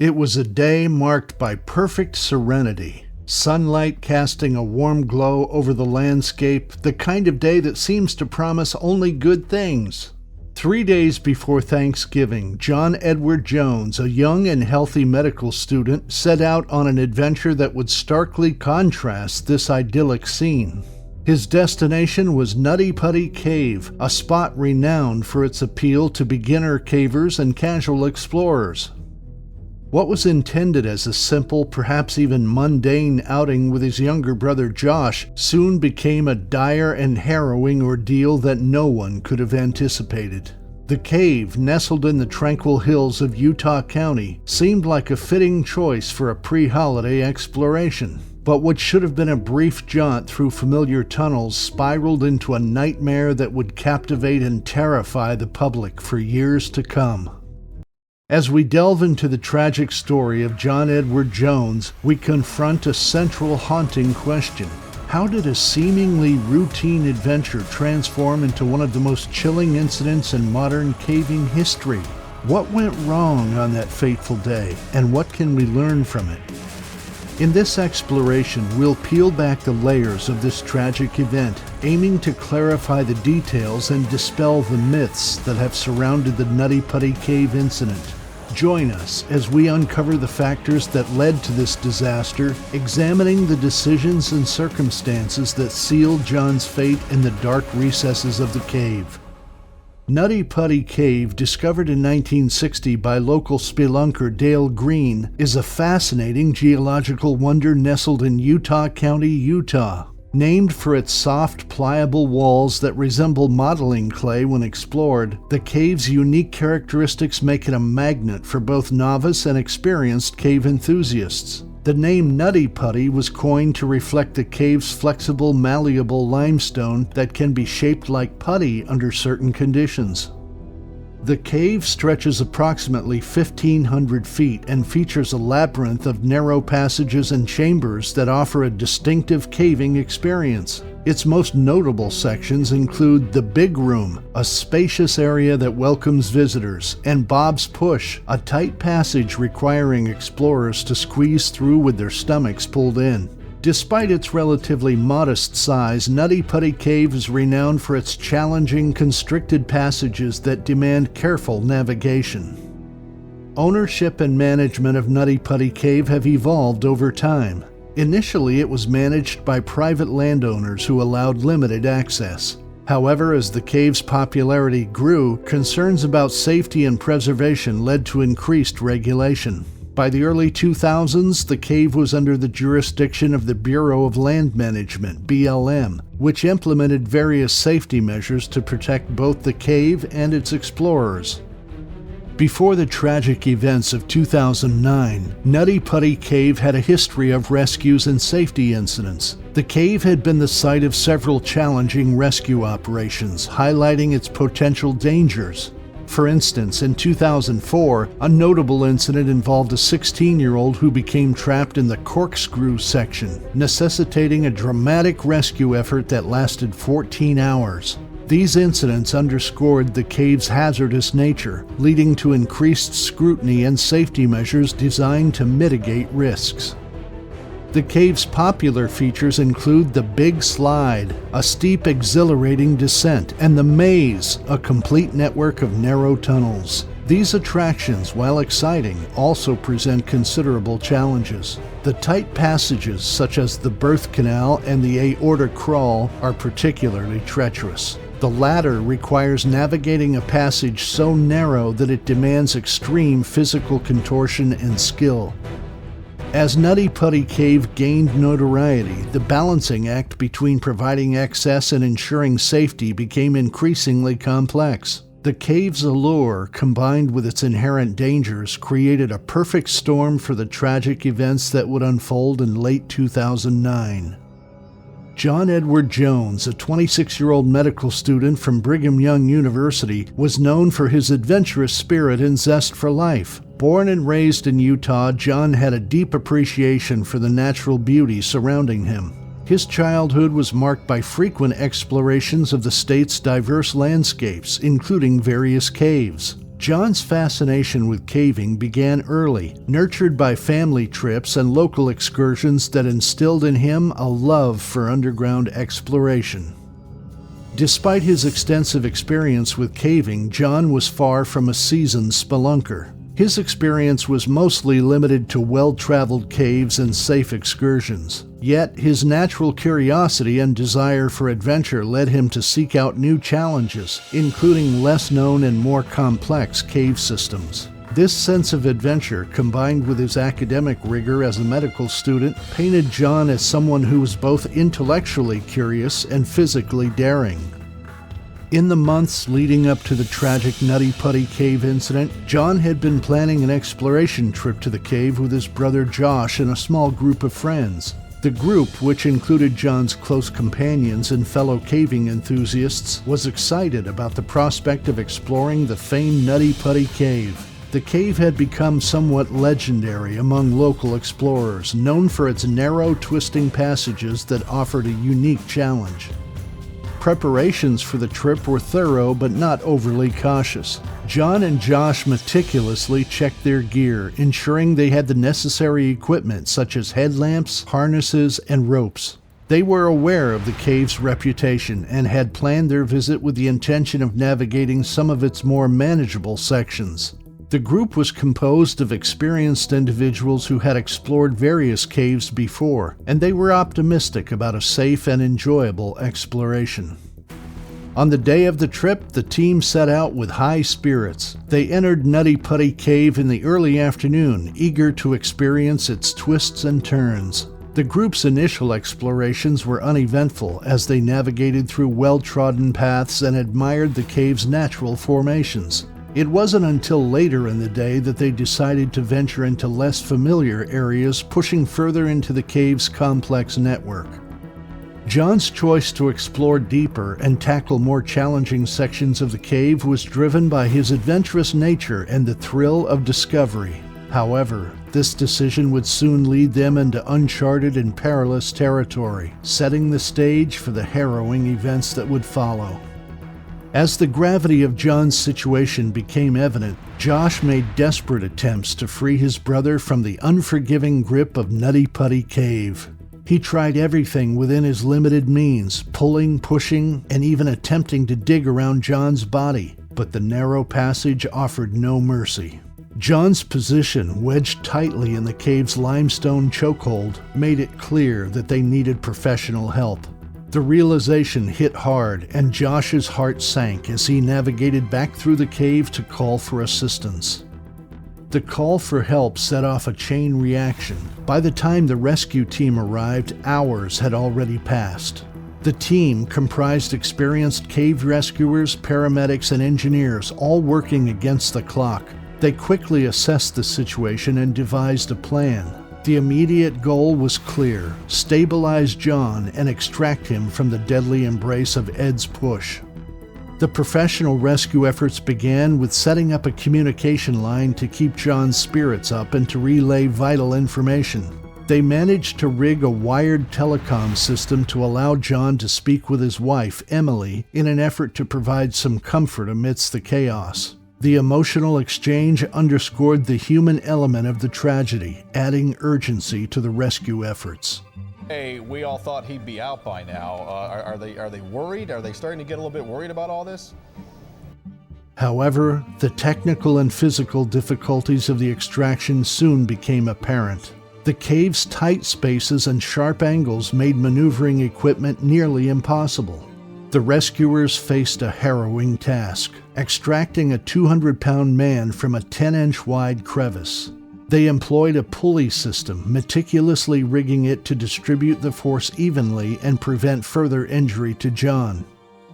It was a day marked by perfect serenity, sunlight casting a warm glow over the landscape, the kind of day that seems to promise only good things. 3 days before Thanksgiving, John Edward Jones, a young and healthy medical student, set out on an adventure that would starkly contrast this idyllic scene. His destination was Nutty Putty Cave, a spot renowned for its appeal to beginner cavers and casual explorers. What was intended as a simple, perhaps even mundane outing with his younger brother Josh soon became a dire and harrowing ordeal that no one could have anticipated. The cave, nestled in the tranquil hills of Utah County, seemed like a fitting choice for a pre-holiday exploration. But what should have been a brief jaunt through familiar tunnels spiraled into a nightmare that would captivate and terrify the public for years to come. As we delve into the tragic story of John Edward Jones, we confront a central haunting question. How did a seemingly routine adventure transform into one of the most chilling incidents in modern caving history? What went wrong on that fateful day, and what can we learn from it? In this exploration, we'll peel back the layers of this tragic event, aiming to clarify the details and dispel the myths that have surrounded the Nutty Putty Cave incident. Join us as we uncover the factors that led to this disaster, examining the decisions and circumstances that sealed John's fate in the dark recesses of the cave. Nutty Putty Cave, discovered in 1960 by local spelunker Dale Green, is a fascinating geological wonder nestled in Utah County, Utah. Named for its soft, pliable walls that resemble modeling clay when explored, the cave's unique characteristics make it a magnet for both novice and experienced cave enthusiasts. The name Nutty Putty was coined to reflect the cave's flexible, malleable limestone that can be shaped like putty under certain conditions. The cave stretches approximately 1,500 feet and features a labyrinth of narrow passages and chambers that offer a distinctive caving experience. Its most notable sections include the Big Room, a spacious area that welcomes visitors, and Bob's Push, a tight passage requiring explorers to squeeze through with their stomachs pulled in. Despite its relatively modest size, Nutty Putty Cave is renowned for its challenging, constricted passages that demand careful navigation. Ownership and management of Nutty Putty Cave have evolved over time. Initially, it was managed by private landowners who allowed limited access. However, as the cave's popularity grew, concerns about safety and preservation led to increased regulation. By the early 2000s, the cave was under the jurisdiction of the Bureau of Land Management, BLM, which implemented various safety measures to protect both the cave and its explorers. Before the tragic events of 2009, Nutty Putty Cave had a history of rescues and safety incidents. The cave had been the site of several challenging rescue operations, highlighting its potential dangers. For instance, in 2004, a notable incident involved a 16-year-old who became trapped in the corkscrew section, necessitating a dramatic rescue effort that lasted 14 hours. These incidents underscored the cave's hazardous nature, leading to increased scrutiny and safety measures designed to mitigate risks. The cave's popular features include the Big Slide, a steep, exhilarating descent, and the Maze, a complete network of narrow tunnels. These attractions, while exciting, also present considerable challenges. The tight passages, such as the Birth Canal and the Aorta Crawl, are particularly treacherous. The latter requires navigating a passage so narrow that it demands extreme physical contortion and skill. As Nutty Putty Cave gained notoriety, the balancing act between providing access and ensuring safety became increasingly complex. The cave's allure, combined with its inherent dangers, created a perfect storm for the tragic events that would unfold in late 2009. John Edward Jones, a 26-year-old medical student from Brigham Young University, was known for his adventurous spirit and zest for life. Born and raised in Utah, John had a deep appreciation for the natural beauty surrounding him. His childhood was marked by frequent explorations of the state's diverse landscapes, including various caves. John's fascination with caving began early, nurtured by family trips and local excursions that instilled in him a love for underground exploration. Despite his extensive experience with caving, John was far from a seasoned spelunker. His experience was mostly limited to well-traveled caves and safe excursions. Yet, his natural curiosity and desire for adventure led him to seek out new challenges, including less-known and more complex cave systems. This sense of adventure, combined with his academic rigor as a medical student, painted John as someone who was both intellectually curious and physically daring. In the months leading up to the tragic Nutty Putty Cave incident, John had been planning an exploration trip to the cave with his brother Josh and a small group of friends. The group, which included John's close companions and fellow caving enthusiasts, was excited about the prospect of exploring the famed Nutty Putty Cave. The cave had become somewhat legendary among local explorers, known for its narrow, twisting passages that offered a unique challenge. Preparations for the trip were thorough but not overly cautious. John and Josh meticulously checked their gear, ensuring they had the necessary equipment such as headlamps, harnesses, and ropes. They were aware of the cave's reputation and had planned their visit with the intention of navigating some of its more manageable sections. The group was composed of experienced individuals who had explored various caves before, and they were optimistic about a safe and enjoyable exploration. On the day of the trip, the team set out with high spirits. They entered Nutty Putty Cave in the early afternoon, eager to experience its twists and turns. The group's initial explorations were uneventful as they navigated through well-trodden paths and admired the cave's natural formations. It wasn't until later in the day that they decided to venture into less familiar areas, pushing further into the cave's complex network. John's choice to explore deeper and tackle more challenging sections of the cave was driven by his adventurous nature and the thrill of discovery. However, this decision would soon lead them into uncharted and perilous territory, setting the stage for the harrowing events that would follow. As the gravity of John's situation became evident, Josh made desperate attempts to free his brother from the unforgiving grip of Nutty Putty Cave. He tried everything within his limited means, pulling, pushing, and even attempting to dig around John's body, but the narrow passage offered no mercy. John's position, wedged tightly in the cave's limestone chokehold, made it clear that they needed professional help. The realization hit hard, and Josh's heart sank as he navigated back through the cave to call for assistance. The call for help set off a chain reaction. By the time the rescue team arrived, hours had already passed. The team comprised experienced cave rescuers, paramedics, and engineers, all working against the clock. They quickly assessed the situation and devised a plan. The immediate goal was clear: stabilize John and extract him from the deadly embrace of Ed's push. The professional rescue efforts began with setting up a communication line to keep John's spirits up and to relay vital information. They managed to rig a wired telecom system to allow John to speak with his wife, Emily, in an effort to provide some comfort amidst the chaos. The emotional exchange underscored the human element of the tragedy, adding urgency to the rescue efforts. Hey, we all thought he'd be out by now. Are they worried? Are they starting to get a little bit worried about all this? However, the technical and physical difficulties of the extraction soon became apparent. The cave's tight spaces and sharp angles made maneuvering equipment nearly impossible. The rescuers faced a harrowing task: extracting a 200-pound man from a 10-inch wide crevice. They employed a pulley system, meticulously rigging it to distribute the force evenly and prevent further injury to John.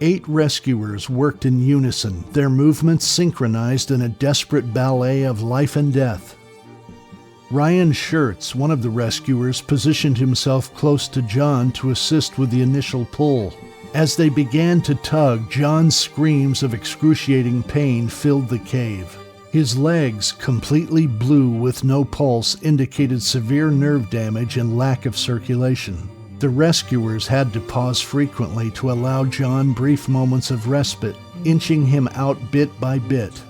8 rescuers worked in unison, their movements synchronized in a desperate ballet of life and death. Ryan Schertz, one of the rescuers, positioned himself close to John to assist with the initial pull. As they began to tug, John's screams of excruciating pain filled the cave. His legs, completely blue with no pulse, indicated severe nerve damage and lack of circulation. The rescuers had to pause frequently to allow John brief moments of respite, inching him out bit by bit.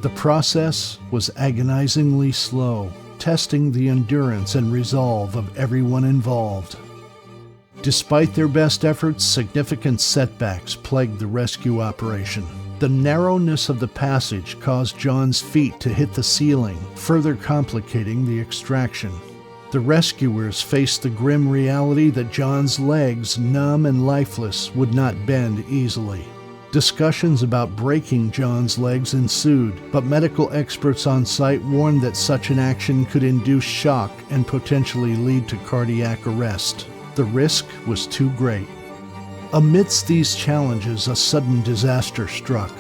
The process was agonizingly slow, testing the endurance and resolve of everyone involved. Despite their best efforts, significant setbacks plagued the rescue operation. The narrowness of the passage caused John's feet to hit the ceiling, further complicating the extraction. The rescuers faced the grim reality that John's legs, numb and lifeless, would not bend easily. Discussions about breaking John's legs ensued, but medical experts on site warned that such an action could induce shock and potentially lead to cardiac arrest. The risk was too great. Amidst these challenges, a sudden disaster struck.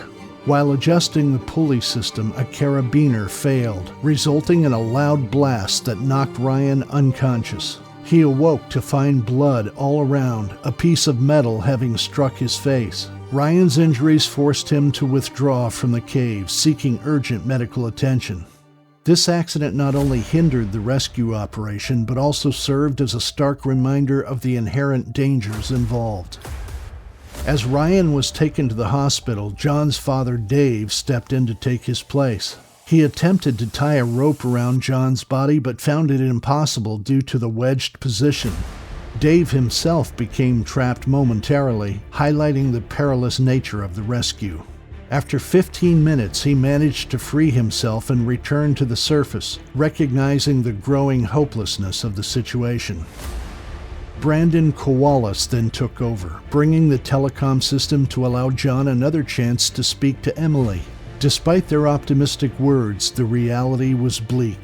While adjusting the pulley system, a carabiner failed, resulting in a loud blast that knocked Ryan unconscious. He awoke to find blood all around, a piece of metal having struck his face. Ryan's injuries forced him to withdraw from the cave, seeking urgent medical attention. This accident not only hindered the rescue operation, but also served as a stark reminder of the inherent dangers involved. As Ryan was taken to the hospital, John's father, Dave, stepped in to take his place. He attempted to tie a rope around John's body, but found it impossible due to the wedged position. Dave himself became trapped momentarily, highlighting the perilous nature of the rescue. After 15 minutes, he managed to free himself and return to the surface, recognizing the growing hopelessness of the situation. Brandon Kowalas then took over, bringing the telecom system to allow John another chance to speak to Emily. Despite their optimistic words, the reality was bleak.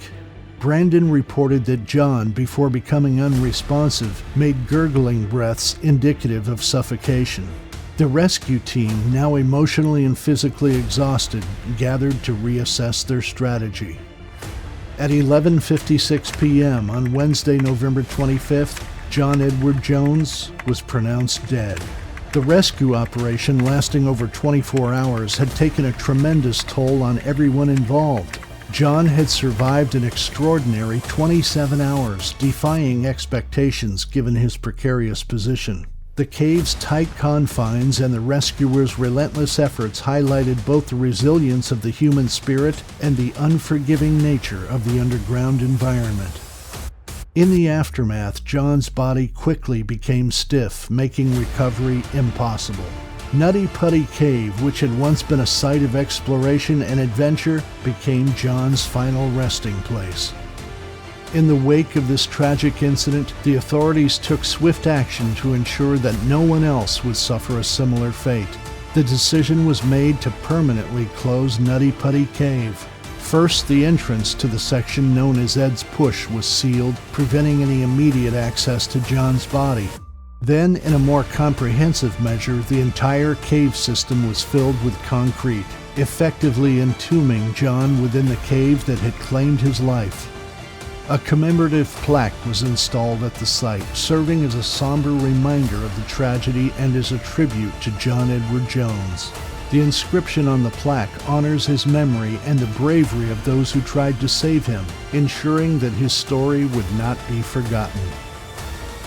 Brandon reported that John, before becoming unresponsive, made gurgling breaths indicative of suffocation. The rescue team, now emotionally and physically exhausted, gathered to reassess their strategy. At 11:56 p.m. on Wednesday, November 25th, John Edward Jones was pronounced dead. The rescue operation, lasting over 24 hours, had taken a tremendous toll on everyone involved. John had survived an extraordinary 27 hours, defying expectations given his precarious position. The cave's tight confines and the rescuers' relentless efforts highlighted both the resilience of the human spirit and the unforgiving nature of the underground environment. In the aftermath, John's body quickly became stiff, making recovery impossible. Nutty Putty Cave, which had once been a site of exploration and adventure, became John's final resting place. In the wake of this tragic incident, the authorities took swift action to ensure that no one else would suffer a similar fate. The decision was made to permanently close Nutty Putty Cave. First, the entrance to the section known as Ed's Push was sealed, preventing any immediate access to John's body. Then, in a more comprehensive measure, the entire cave system was filled with concrete, effectively entombing John within the cave that had claimed his life. A commemorative plaque was installed at the site, serving as a somber reminder of the tragedy and as a tribute to John Edward Jones. The inscription on the plaque honors his memory and the bravery of those who tried to save him, ensuring that his story would not be forgotten.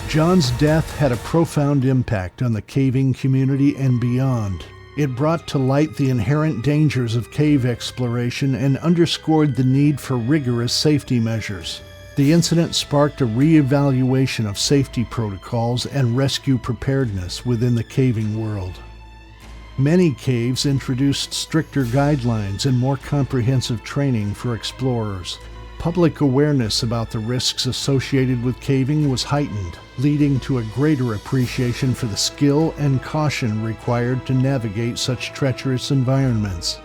John's death had a profound impact on the caving community and beyond. It brought to light the inherent dangers of cave exploration and underscored the need for rigorous safety measures. The incident sparked a re-evaluation of safety protocols and rescue preparedness within the caving world. Many caves introduced stricter guidelines and more comprehensive training for explorers. Public awareness about the risks associated with caving was heightened, leading to a greater appreciation for the skill and caution required to navigate such treacherous environments.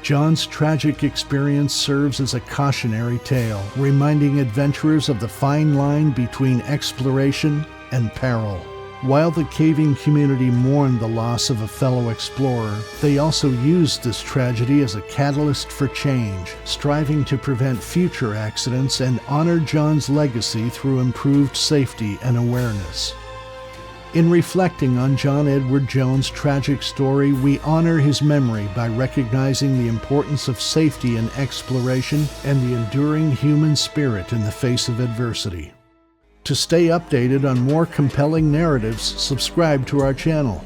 John's tragic experience serves as a cautionary tale, reminding adventurers of the fine line between exploration and peril. While the caving community mourned the loss of a fellow explorer, they also used this tragedy as a catalyst for change, striving to prevent future accidents and honor John's legacy through improved safety and awareness. In reflecting on John Edward Jones' tragic story, we honor his memory by recognizing the importance of safety in exploration and the enduring human spirit in the face of adversity. To stay updated on more compelling narratives, subscribe to our channel.